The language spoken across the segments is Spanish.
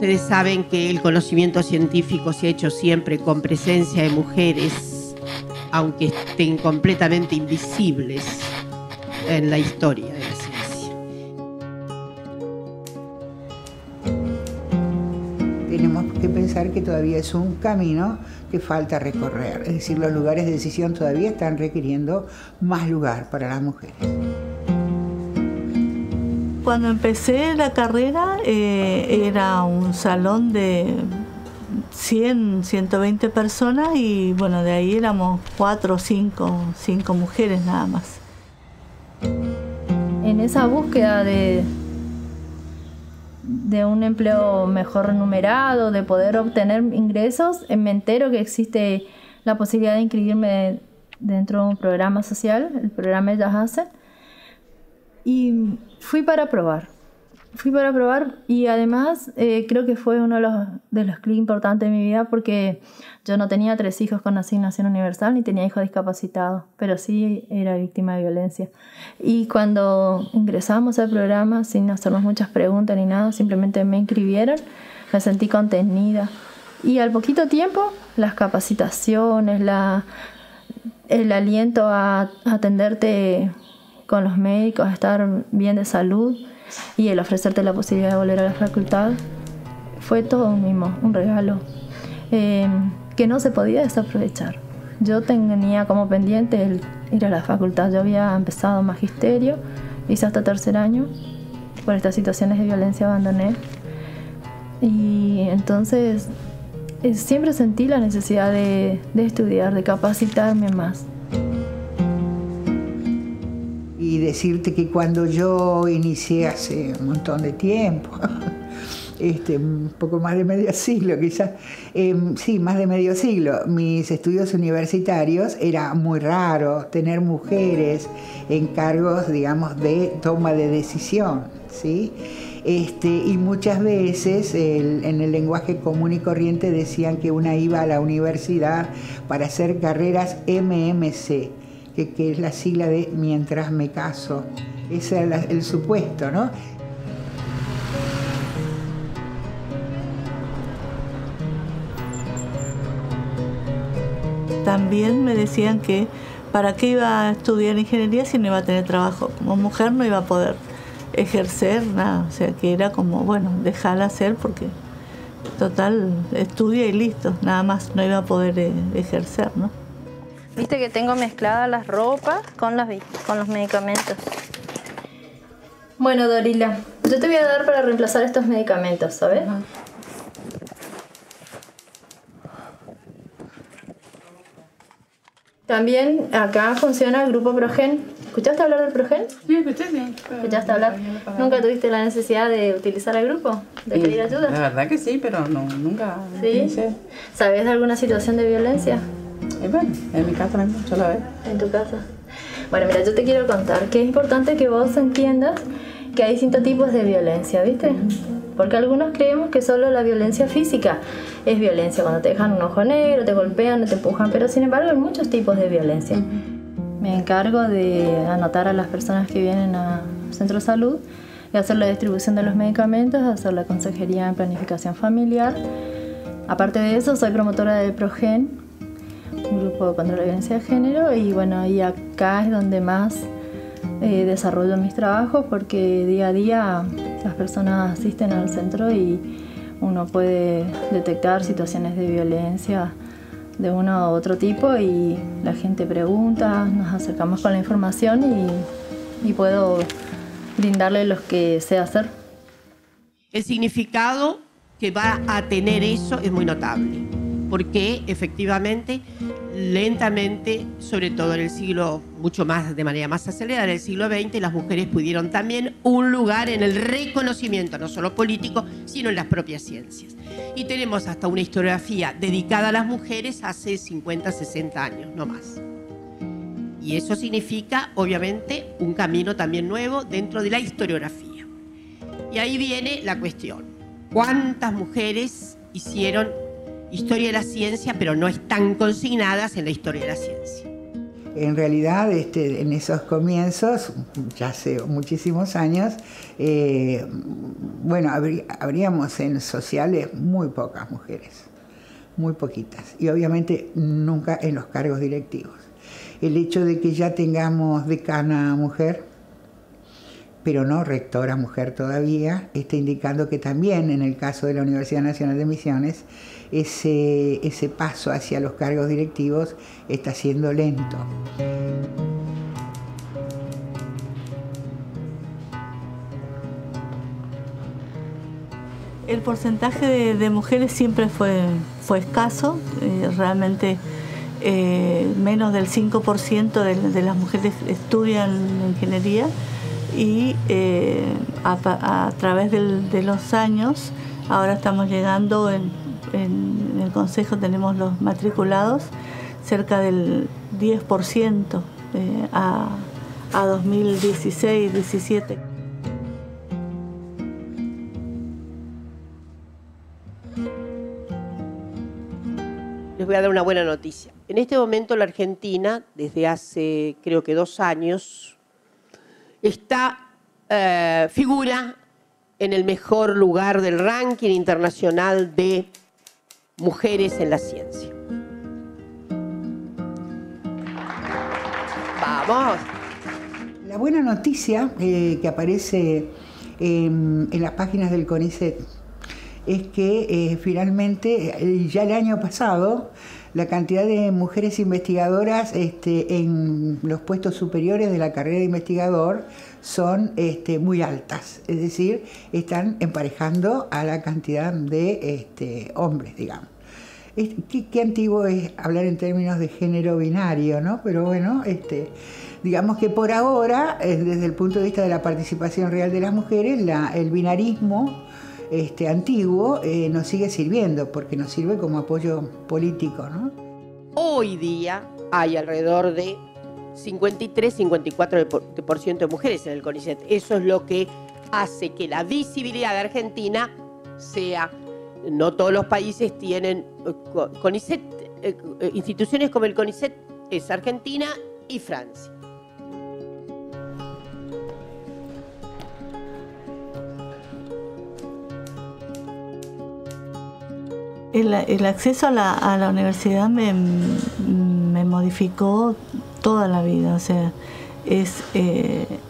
Ustedes saben que el conocimiento científico se ha hecho siempre con presencia de mujeres, aunque estén completamente invisibles en la historia de la ciencia. Tenemos que pensar que todavía es un camino que falta recorrer. Es decir, los lugares de decisión todavía están requiriendo más lugar para las mujeres. Cuando empecé la carrera era un salón de 100, 120 personas y bueno, de ahí éramos 4 o 5 mujeres nada más. En esa búsqueda de un empleo mejor remunerado, de poder obtener ingresos, me entero que existe la posibilidad de inscribirme dentro de un programa social, el programa Ellas Hacen, y fui para probar y además creo que fue uno de los clics importantes de mi vida, porque yo no tenía 3 hijos con asignación universal ni tenía hijos discapacitados, pero sí era víctima de violencia. Y cuando ingresamos al programa, sin hacernos muchas preguntas ni nada, simplemente me inscribieron, me sentí contenida. Y al poquito tiempo, las capacitaciones, el aliento a atenderte con los médicos, a estar bien de salud y el ofrecerte la posibilidad de volver a la facultad, fue todo un mimo, un regalo que no se podía desaprovechar. Yo tenía como pendiente el ir a la facultad. Yo había empezado magisterio, hice hasta 3er año, por estas situaciones de violencia abandoné. Y entonces siempre sentí la necesidad de estudiar, de capacitarme más. Y decirte que cuando yo inicié hace un montón de tiempo, un poco más de medio siglo quizás, sí, más de medio siglo, mis estudios universitarios, era muy raro tener mujeres en cargos, digamos, de toma de decisión, ¿sí? Y muchas veces en el lenguaje común y corriente decían que una iba a la universidad para hacer carreras MMC, que es la sigla de mientras me caso. Ese era el supuesto, ¿no? También me decían que para qué iba a estudiar ingeniería si no iba a tener trabajo. Como mujer no iba a poder ejercer nada, o sea que era como, bueno, déjala hacer porque total, estudia y listo, nada más, no iba a poder ejercer, ¿no? Viste que tengo mezcladas las ropas con los medicamentos. Bueno, Dorila, yo te voy a dar para reemplazar estos medicamentos, ¿sabes? También acá funciona el grupo Progen. ¿Escuchaste hablar del Progen? Sí, escuché, sí. ¿Escuchaste hablar? ¿Nunca tuviste la necesidad de utilizar el grupo? ¿De pedir ayuda? La verdad que sí, pero no, nunca ¿Sí? utilicé. ¿Sabes de alguna situación de violencia? Bueno, en mi casa mismo, yo la veo. En tu casa. Bueno, mira, yo te quiero contar que es importante que vos entiendas que hay distintos tipos de violencia, ¿viste? Porque algunos creemos que solo la violencia física es violencia, cuando te dejan un ojo negro, te golpean, te empujan, pero sin embargo hay muchos tipos de violencia. Me encargo de anotar a las personas que vienen al centro de salud y hacer la distribución de los medicamentos, hacer la consejería en planificación familiar. Aparte de eso, soy promotora del Progen, un grupo contra la violencia de género, y bueno, y acá es donde más desarrollo mis trabajos, porque día a día las personas asisten al centro y uno puede detectar situaciones de violencia de uno u otro tipo y la gente pregunta, nos acercamos con la información y puedo brindarle lo que sé hacer. El significado que va a tener eso es muy notable, porque efectivamente, lentamente, sobre todo en el siglo, mucho más, de manera más acelerada, en el siglo XX, las mujeres pudieron también un lugar en el reconocimiento, no solo político, sino en las propias ciencias. Y tenemos hasta una historiografía dedicada a las mujeres hace 50, 60 años, no más. Y eso significa, obviamente, un camino también nuevo dentro de la historiografía. Y ahí viene la cuestión. ¿Cuántas mujeres hicieron historia de la ciencia, pero no están consignadas en la historia de la ciencia? En realidad, en esos comienzos, ya hace muchísimos años, bueno, habríamos en sociales muy pocas mujeres, muy poquitas, y obviamente nunca en los cargos directivos. El hecho de que ya tengamos decana mujer, pero no rectora mujer todavía, está indicando que también en el caso de la Universidad Nacional de Misiones, ese paso hacia los cargos directivos está siendo lento. El porcentaje de mujeres siempre fue escaso, realmente menos del 5% de las mujeres estudian ingeniería y a través de los años, ahora estamos llegando en el Consejo, tenemos los matriculados cerca del 10% a 2016-17. Les voy a dar una buena noticia. En este momento la Argentina, desde hace creo que 2 años, figura en el mejor lugar del ranking internacional de mujeres en la ciencia. ¡Vamos! La buena noticia que aparece en las páginas del CONICET es que finalmente ya el año pasado la cantidad de mujeres investigadoras en los puestos superiores de la carrera de investigador son muy altas, es decir, están emparejando a la cantidad de hombres, digamos. Qué antiguo es hablar en términos de género binario, ¿no? Pero bueno, digamos que por ahora, desde el punto de vista de la participación real de las mujeres, el binarismo antiguo nos sigue sirviendo, porque nos sirve como apoyo político, ¿no? Hoy día hay alrededor de 53-54% de mujeres en el CONICET. Eso es lo que hace que la visibilidad de Argentina sea... No todos los países tienen CONICET, instituciones como el CONICET, es Argentina y Francia. El acceso a la universidad me modificó toda la vida, o sea, es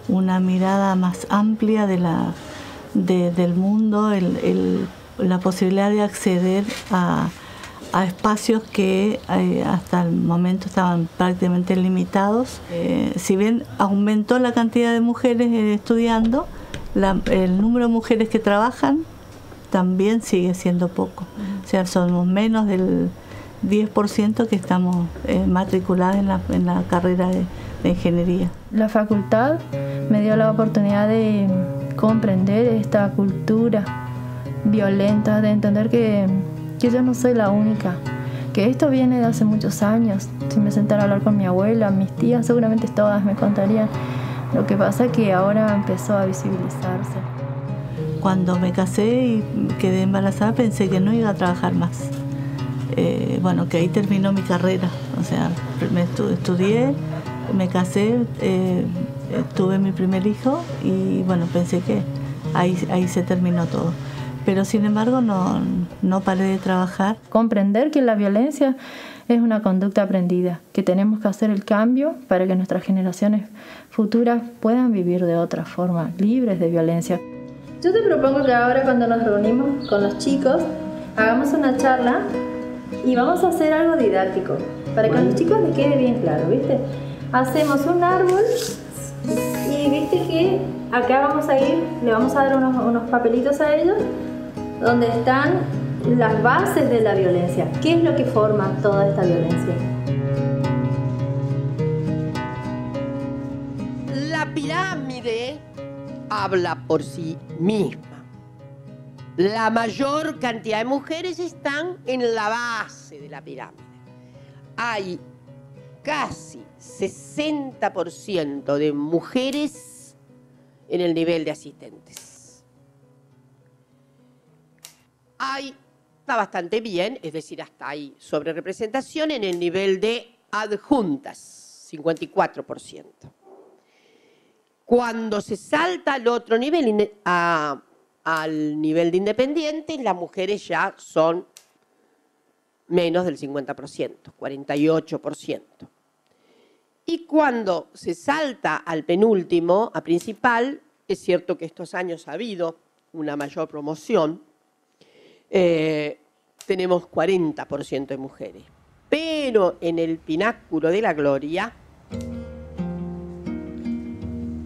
una mirada más amplia del mundo, la posibilidad de acceder a espacios que hasta el momento estaban prácticamente limitados. Si bien aumentó la cantidad de mujeres estudiando, el número de mujeres que trabajan también sigue siendo poco. O sea, somos menos del 10% que estamos matriculadas en la carrera de ingeniería. La facultad me dio la oportunidad de comprender esta cultura violenta, de entender que yo no soy la única, que esto viene de hace muchos años. Si me sentara a hablar con mi abuela, mis tías, seguramente todas me contarían. Lo que pasa es que ahora empezó a visibilizarse. Cuando me casé y quedé embarazada pensé que no iba a trabajar más. Bueno, que ahí terminó mi carrera. O sea, estudié, me casé, tuve mi primer hijo y bueno, pensé que ahí se terminó todo. Pero sin embargo no paré de trabajar. Comprender que la violencia es una conducta aprendida, que tenemos que hacer el cambio para que nuestras generaciones futuras puedan vivir de otra forma, libres de violencia. Yo te propongo que ahora, cuando nos reunimos con los chicos, hagamos una charla y vamos a hacer algo didáctico, para que a los chicos les quede bien claro, ¿viste? Hacemos un árbol y viste que acá vamos a ir, le vamos a dar unos papelitos a ellos donde están las bases de la violencia. ¿Qué es lo que forma toda esta violencia? La pirámide habla por sí misma. La mayor cantidad de mujeres están en la base de la pirámide. Hay casi 60% de mujeres en el nivel de asistentes. Está bastante bien, es decir, hasta hay sobrerepresentación en el nivel de adjuntas, 54%. Cuando se salta al otro nivel, al nivel de independientes, las mujeres ya son menos del 50%, 48%. Y cuando se salta al penúltimo, a principal, es cierto que estos años ha habido una mayor promoción, tenemos 40% de mujeres. Pero en el pináculo de la gloria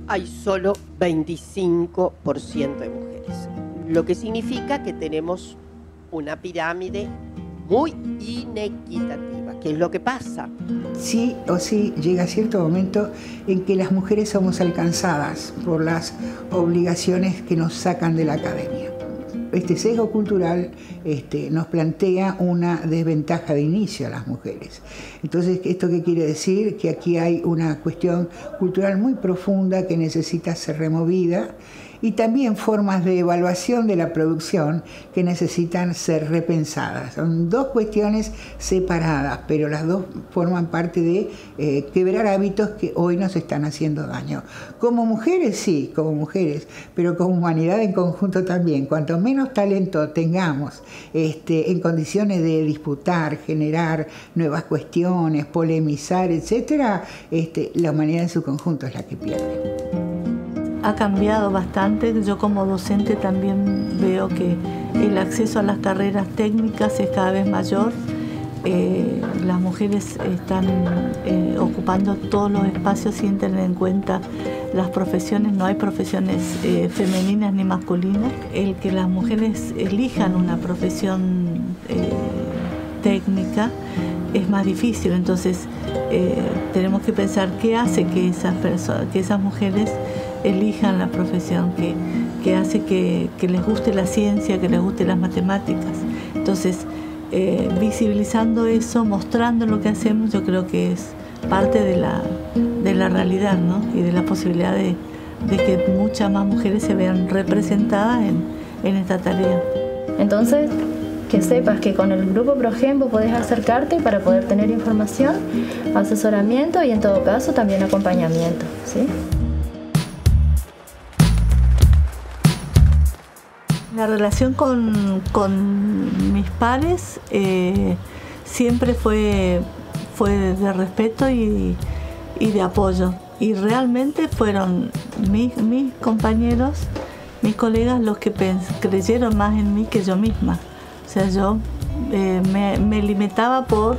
hay solo 25% de mujeres, lo que significa que tenemos una pirámide muy inequitativa. ¿Qué es lo que pasa? Sí o sí llega cierto momento en que las mujeres somos alcanzadas por las obligaciones que nos sacan de la academia. Este sesgo cultural nos plantea una desventaja de inicio a las mujeres. Entonces, ¿esto qué quiere decir? Que aquí hay una cuestión cultural muy profunda que necesita ser removida, y también formas de evaluación de la producción que necesitan ser repensadas. Son dos cuestiones separadas, pero las dos forman parte de quebrar hábitos que hoy nos están haciendo daño. Como mujeres, sí, como mujeres, pero como humanidad en conjunto también. Cuanto menos talento tengamos en condiciones de disputar, generar nuevas cuestiones, polemizar, etc., la humanidad en su conjunto es la que pierde. Ha cambiado bastante. Yo como docente también veo que el acceso a las carreras técnicas es cada vez mayor. Las mujeres están ocupando todos los espacios sin tener en cuenta las profesiones. No hay profesiones femeninas ni masculinas. El que las mujeres elijan una profesión técnica es más difícil. Entonces tenemos que pensar qué hace que esas mujeres elijan la profesión, que hace que les guste la ciencia, que les guste las matemáticas. Entonces, visibilizando eso, mostrando lo que hacemos, yo creo que es parte de la realidad, ¿no? Y de la posibilidad de que muchas más mujeres se vean representadas en esta tarea. Entonces, que sepas que con el grupo ProGenvo podés acercarte para poder tener información, asesoramiento y en todo caso también acompañamiento, ¿sí? La relación con mis pares siempre fue de respeto y de apoyo. Y realmente fueron mis compañeros, mis colegas, los que creyeron más en mí que yo misma. O sea, yo me limitaba por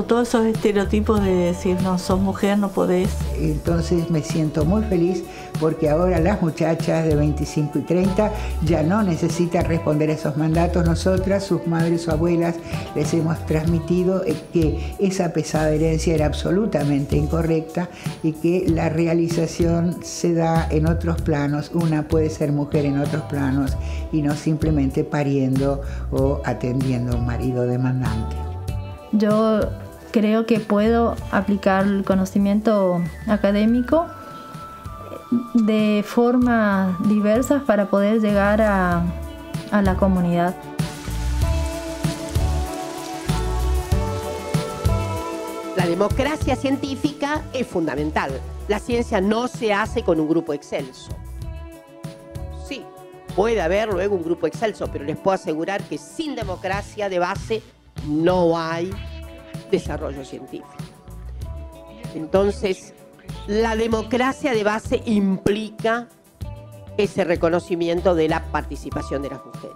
todos esos estereotipos de decir, no, sos mujer, no podés. Entonces me siento muy feliz porque ahora las muchachas de 25 y 30 ya no necesitan responder a esos mandatos. Nosotras, sus madres o abuelas, les hemos transmitido que esa pesada herencia era absolutamente incorrecta y que la realización se da en otros planos. Una puede ser mujer en otros planos y no simplemente pariendo o atendiendo a un marido demandante. Yo creo que puedo aplicar el conocimiento académico de formas diversas para poder llegar a la comunidad. La democracia científica es fundamental. La ciencia no se hace con un grupo excelso. Sí, puede haber luego un grupo excelso, pero les puedo asegurar que sin democracia de base no hay desarrollo científico. Entonces, la democracia de base implica ese reconocimiento de la participación de las mujeres.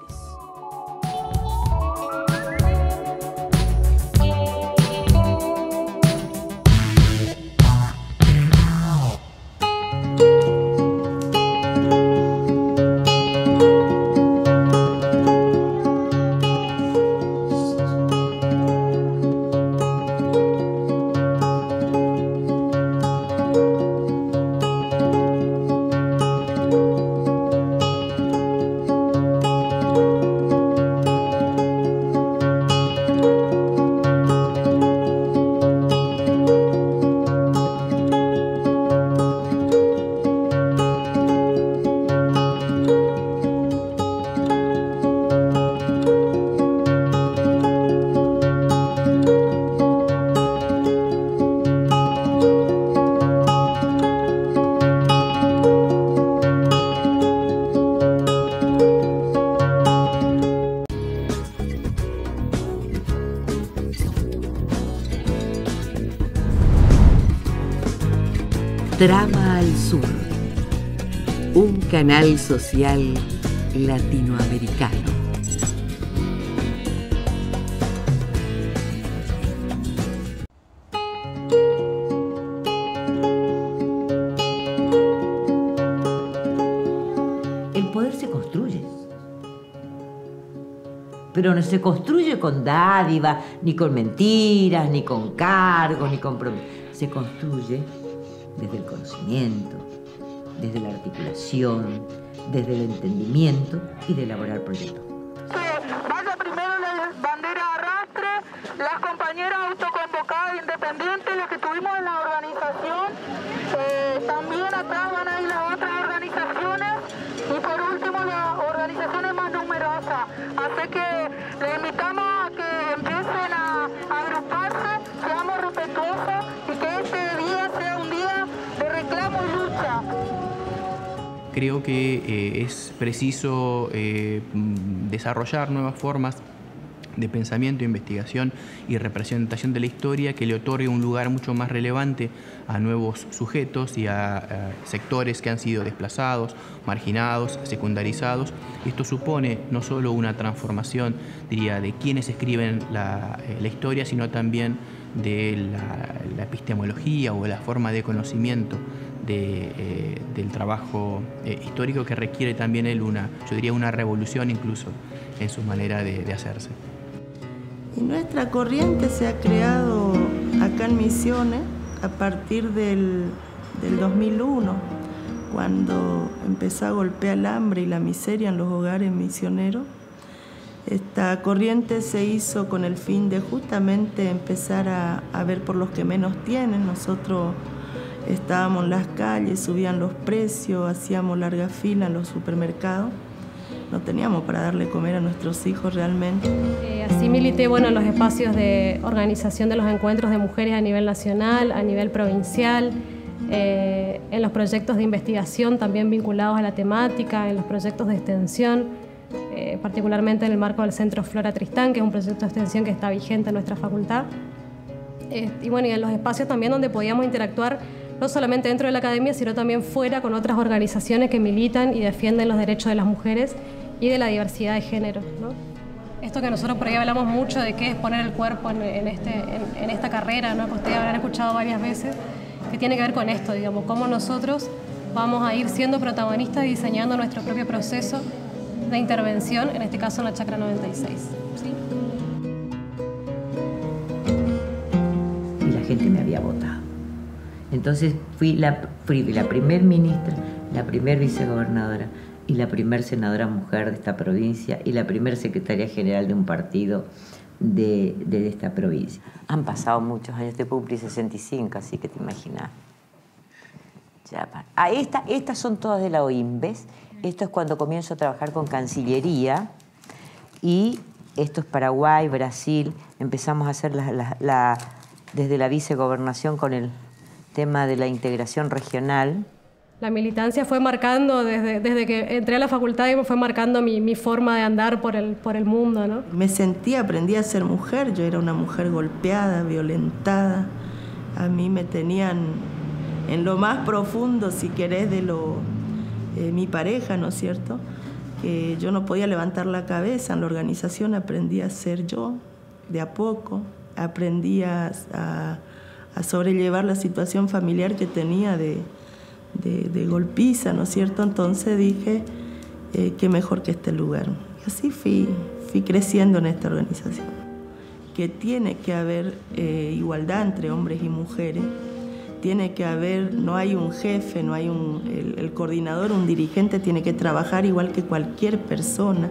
Trama al Sur, un canal social latinoamericano. El poder se construye, pero no se construye con dádiva, ni con mentiras, ni con cargos, ni con promesas. Se construye desde el conocimiento, desde la articulación, desde el entendimiento y de elaborar proyectos. Vaya primero la bandera arrastre, las compañeras autoconvocadas independientes, los que tuvimos en la organización, también atrás van a ir las otras organizaciones y por último las organizaciones más numerosas. Así que les invitamos a que empiecen a agruparse, seamos respetuosos y que este día sea un día de reclamo y lucha. Creo que es preciso desarrollar nuevas formas de pensamiento, investigación y representación de la historia que le otorgue un lugar mucho más relevante a nuevos sujetos y a sectores que han sido desplazados, marginados, secundarizados. Esto supone no solo una transformación, diría, de quienes escriben la historia, sino también de la epistemología o la forma de conocimiento del trabajo histórico, que requiere también él yo diría una revolución incluso en su manera de hacerse. Y nuestra corriente se ha creado acá en Misiones a partir del 2001, cuando empezó a golpear el hambre y la miseria en los hogares misioneros. Esta corriente se hizo con el fin de justamente empezar a ver por los que menos tienen. Nosotros estábamos en las calles, subían los precios, hacíamos larga fila en los supermercados. No teníamos para darle comer a nuestros hijos realmente. Así milité en los espacios de organización de los encuentros de mujeres a nivel nacional, a nivel provincial, en los proyectos de investigación también vinculados a la temática, en los proyectos de extensión, particularmente en el marco del Centro Flora Tristán, que es un proyecto de extensión que está vigente en nuestra facultad. Y en los espacios también donde podíamos interactuar no solamente dentro de la academia, sino también fuera con otras organizaciones que militan y defienden los derechos de las mujeres y de la diversidad de género, ¿no? Esto que nosotros por ahí hablamos mucho de qué es poner el cuerpo en esta carrera, ¿no? Que ustedes habrán escuchado varias veces, que tiene que ver con esto, digamos, cómo nosotros vamos a ir siendo protagonistas y diseñando nuestro propio proceso de intervención, en este caso en la Chacra 96. ¿Sí? Y la gente me había votado. Entonces fui la primer ministra, la primer vicegobernadora y la primer senadora mujer de esta provincia y la primer secretaria general de un partido de esta provincia. Han pasado muchos años, te cumplí 65, así que te imaginas. Estas son todas de la OIM, ¿ves? Esto es cuando comienzo a trabajar con Cancillería y esto es Paraguay, Brasil. Empezamos a hacer desde la vicegobernación con el tema de la integración regional. La militancia fue marcando, desde que entré a la facultad, fue marcando mi forma de andar por el mundo, ¿no? Aprendí a ser mujer. Yo era una mujer golpeada, violentada. A mí me tenían en lo más profundo, si querés, de mi pareja, ¿no es cierto? Que yo no podía levantar la cabeza. En la organización aprendí a ser yo, de a poco. Aprendí a sobrellevar la situación familiar que tenía de golpiza, ¿no es cierto? Entonces dije, qué mejor que este lugar. Y así fui creciendo en esta organización. Que tiene que haber igualdad entre hombres y mujeres. Tiene que haber, no hay un jefe, no hay el coordinador, un dirigente tiene que trabajar igual que cualquier persona.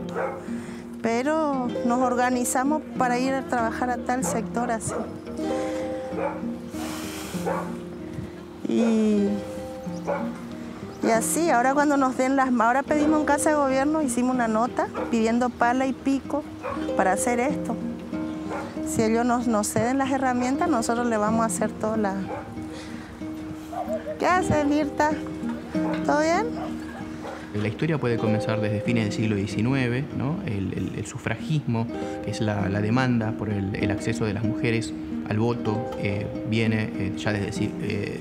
Pero nos organizamos para ir a trabajar a tal sector así. Y así, ahora cuando nos den ahora pedimos en Casa de Gobierno, hicimos una nota pidiendo pala y pico para hacer esto. Si ellos nos ceden las herramientas, nosotros le vamos a hacer toda la... ¿Qué haces, Mirta? ¿Todo bien? La historia puede comenzar desde fines del siglo XIX, ¿no? El sufragismo, que es la demanda por el acceso de las mujeres al voto, viene ya desde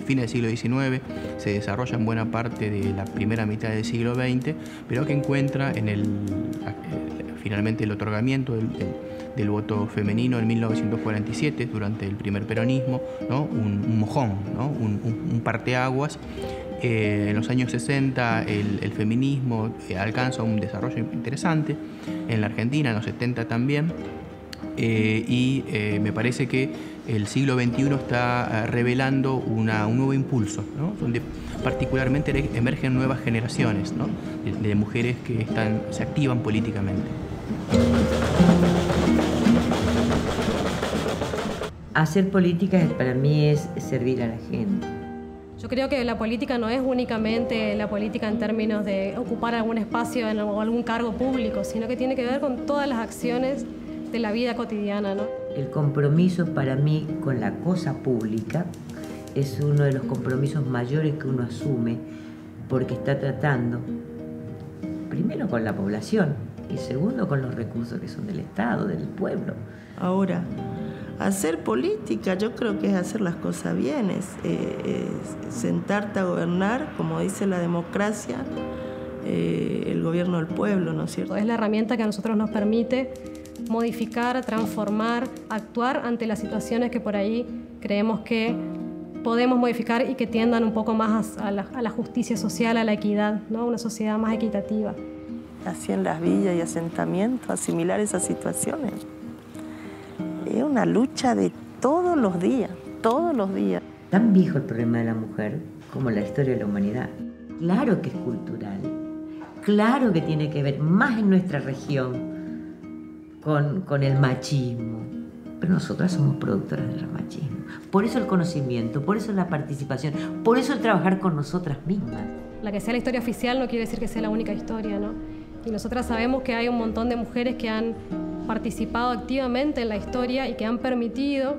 fines del siglo XIX, se desarrolla en buena parte de la primera mitad del siglo XX, pero que encuentra finalmente el otorgamiento del voto femenino en 1947, durante el primer peronismo, ¿no? Un mojón, ¿no? un parteaguas. En los años 60 el feminismo alcanza un desarrollo interesante, en la Argentina en los 70 también, y me parece que el siglo XXI está revelando un nuevo impulso, ¿no? Donde particularmente emergen nuevas generaciones, ¿no? de mujeres que se activan políticamente. Hacer política para mí es servir a la gente. Yo creo que la política no es únicamente la política en términos de ocupar algún espacio o algún cargo público, sino que tiene que ver con todas las acciones de la vida cotidiana, ¿no? El compromiso para mí con la cosa pública es uno de los compromisos mayores que uno asume, porque está tratando, primero con la población y segundo con los recursos que son del Estado, del pueblo. Ahora, hacer política yo creo que es hacer las cosas bien, es sentarte a gobernar, como dice la democracia, el gobierno del pueblo, ¿no es cierto? Es la herramienta que a nosotros nos permite modificar, transformar, actuar ante las situaciones que por ahí creemos que podemos modificar y que tiendan un poco más a la justicia social, a la equidad, ¿no? Una sociedad más equitativa. Así en las villas y asentamientos, asimilar esas situaciones. Es una lucha de todos los días, todos los días. Tan viejo el problema de la mujer como la historia de la humanidad. Claro que es cultural, claro que tiene que ver más en nuestra región con el machismo, pero nosotras somos productoras del machismo. Por eso el conocimiento, por eso la participación, por eso el trabajar con nosotras mismas. La que sea la historia oficial no quiere decir que sea la única historia, ¿no? Y nosotras sabemos que hay un montón de mujeres que han participado activamente en la historia y que han permitido,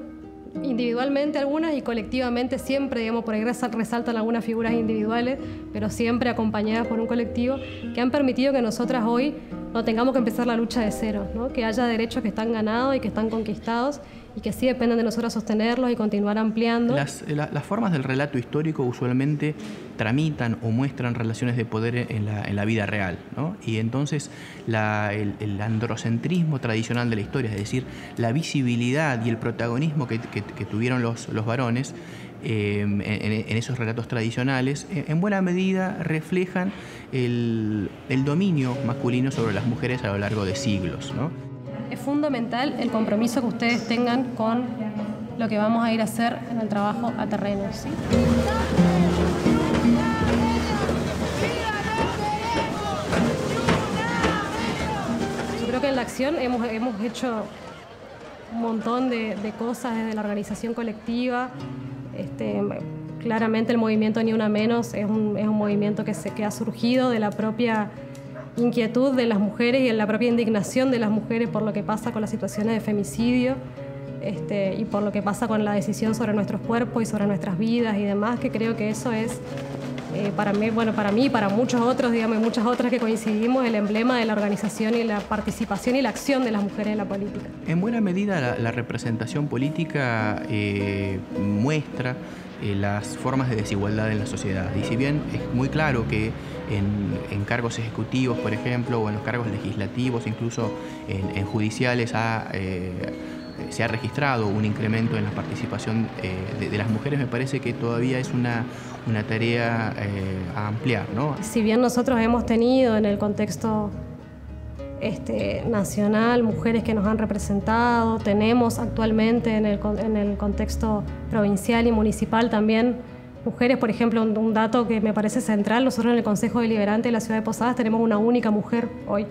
individualmente algunas y colectivamente siempre, digamos, por ahí resaltan algunas figuras individuales, pero siempre acompañadas por un colectivo, que han permitido que nosotras hoy no tengamos que empezar la lucha de cero, ¿no? Que haya derechos que están ganados y que están conquistados y que sí dependen de nosotras sostenerlos y continuar ampliando. Las formas del relato histórico usualmente tramitan o muestran relaciones de poder en la vida real, ¿no? Y entonces el androcentrismo tradicional de la historia, es decir, la visibilidad y el protagonismo que tuvieron los varones en esos relatos tradicionales, en buena medida reflejan el dominio masculino sobre las mujeres a lo largo de siglos, ¿no? Es fundamental el compromiso que ustedes tengan con lo que vamos a ir a hacer en el trabajo a terreno, ¿sí? Yo creo que en la acción hemos hecho un montón de cosas desde la organización colectiva. Claramente el movimiento Ni Una Menos es un movimiento que ha surgido de la propia inquietud de las mujeres y de la propia indignación de las mujeres por lo que pasa con las situaciones de femicidio y por lo que pasa con la decisión sobre nuestros cuerpos y sobre nuestras vidas y demás, que creo que eso es para mí y para muchos otros, digamos, y muchas otras que coincidimos, el emblema de la organización y la participación y la acción de las mujeres en la política. En buena medida la representación política muestra las formas de desigualdad en la sociedad. Y si bien es muy claro que en cargos ejecutivos, por ejemplo, o en los cargos legislativos, incluso en judiciales, se ha registrado un incremento en la participación de las mujeres, me parece que todavía es una tarea a ampliar, ¿no? Si bien nosotros hemos tenido en el contexto nacional mujeres que nos han representado, tenemos actualmente en el contexto provincial y municipal también mujeres, por ejemplo, un dato que me parece central, nosotros en el Consejo Deliberante de la Ciudad de Posadas tenemos una única mujer hoy,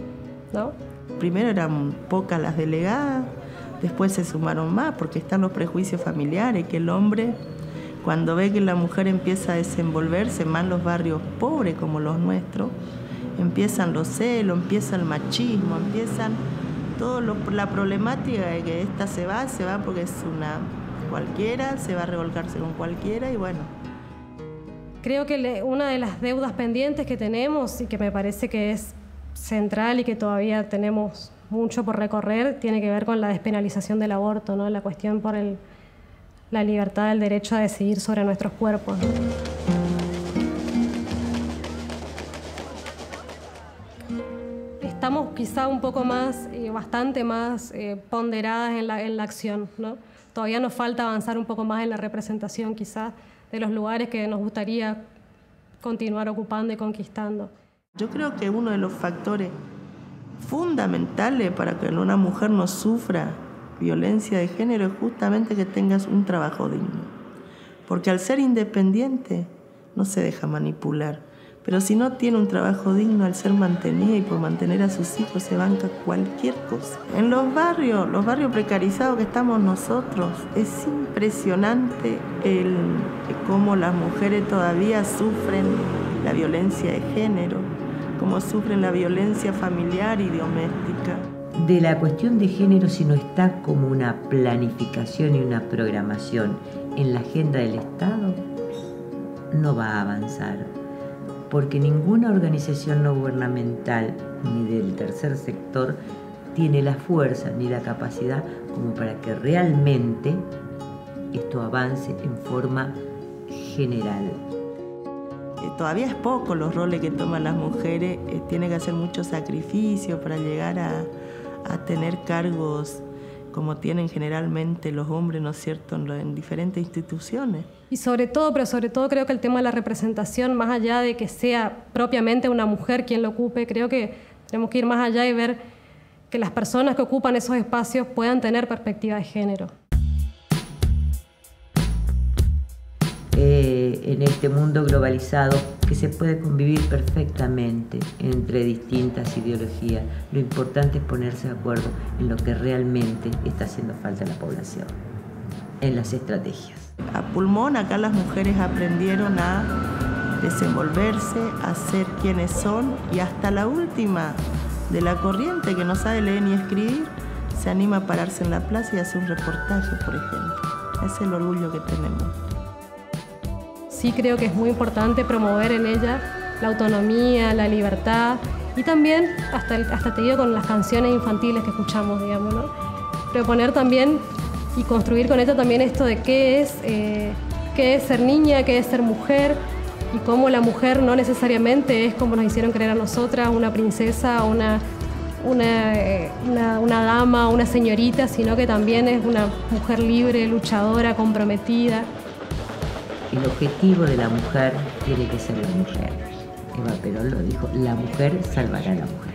¿no? Primero eran pocas las delegadas, después se sumaron más porque están los prejuicios familiares, que el hombre cuando ve que la mujer empieza a desenvolverse más en los barrios pobres como los nuestros, empiezan los celos, empieza el machismo, empiezan la problemática de que esta se va porque es una cualquiera, se va a revolcarse con cualquiera y bueno. Creo que una de las deudas pendientes que tenemos y que me parece que es central y que todavía tenemos mucho por recorrer tiene que ver con la despenalización del aborto, ¿no? La cuestión por la libertad del derecho a decidir sobre nuestros cuerpos, ¿no? Estamos quizá un poco más, bastante más ponderadas en la acción, ¿no? Todavía nos falta avanzar un poco más en la representación quizás de los lugares que nos gustaría continuar ocupando y conquistando. Yo creo que uno de los factores fundamentales para que una mujer no sufra violencia de género es justamente que tengas un trabajo digno. Porque al ser independiente no se deja manipular. Pero si no tiene un trabajo digno, al ser mantenida y por mantener a sus hijos se banca cualquier cosa. En los barrios precarizados que estamos nosotros, es impresionante cómo las mujeres todavía sufren la violencia de género, cómo sufren la violencia familiar y doméstica. De la cuestión de género, si no está como una planificación y una programación en la agenda del Estado, no va a avanzar. Porque ninguna organización no gubernamental ni del tercer sector tiene la fuerza ni la capacidad como para que realmente esto avance en forma general. Todavía es poco los roles que toman las mujeres, tienen que hacer mucho sacrificio para llegar a tener cargos como tienen generalmente los hombres, ¿no es cierto?, en diferentes instituciones. Y sobre todo creo que el tema de la representación, más allá de que sea propiamente una mujer quien lo ocupe, creo que tenemos que ir más allá y ver que las personas que ocupan esos espacios puedan tener perspectiva de género. En este mundo globalizado que se puede convivir perfectamente entre distintas ideologías, lo importante es ponerse de acuerdo en lo que realmente está haciendo falta a la población, en las estrategias. A pulmón, acá las mujeres aprendieron a desenvolverse, a ser quienes son, y hasta la última de la corriente que no sabe leer ni escribir se anima a pararse en la plaza y hacer un reportaje, por ejemplo. Ese es el orgullo que tenemos. Sí creo que es muy importante promover en ella la autonomía, la libertad y también, hasta te digo, con las canciones infantiles que escuchamos, digamos, ¿no? Proponer también y construir con ella también esto de qué es ser niña, qué es ser mujer y cómo la mujer no necesariamente es como nos hicieron creer a nosotras, una princesa, una dama, una señorita, sino que también es una mujer libre, luchadora, comprometida. El objetivo de la mujer tiene que ser la mujer. Eva Perón lo dijo, la mujer salvará a la mujer.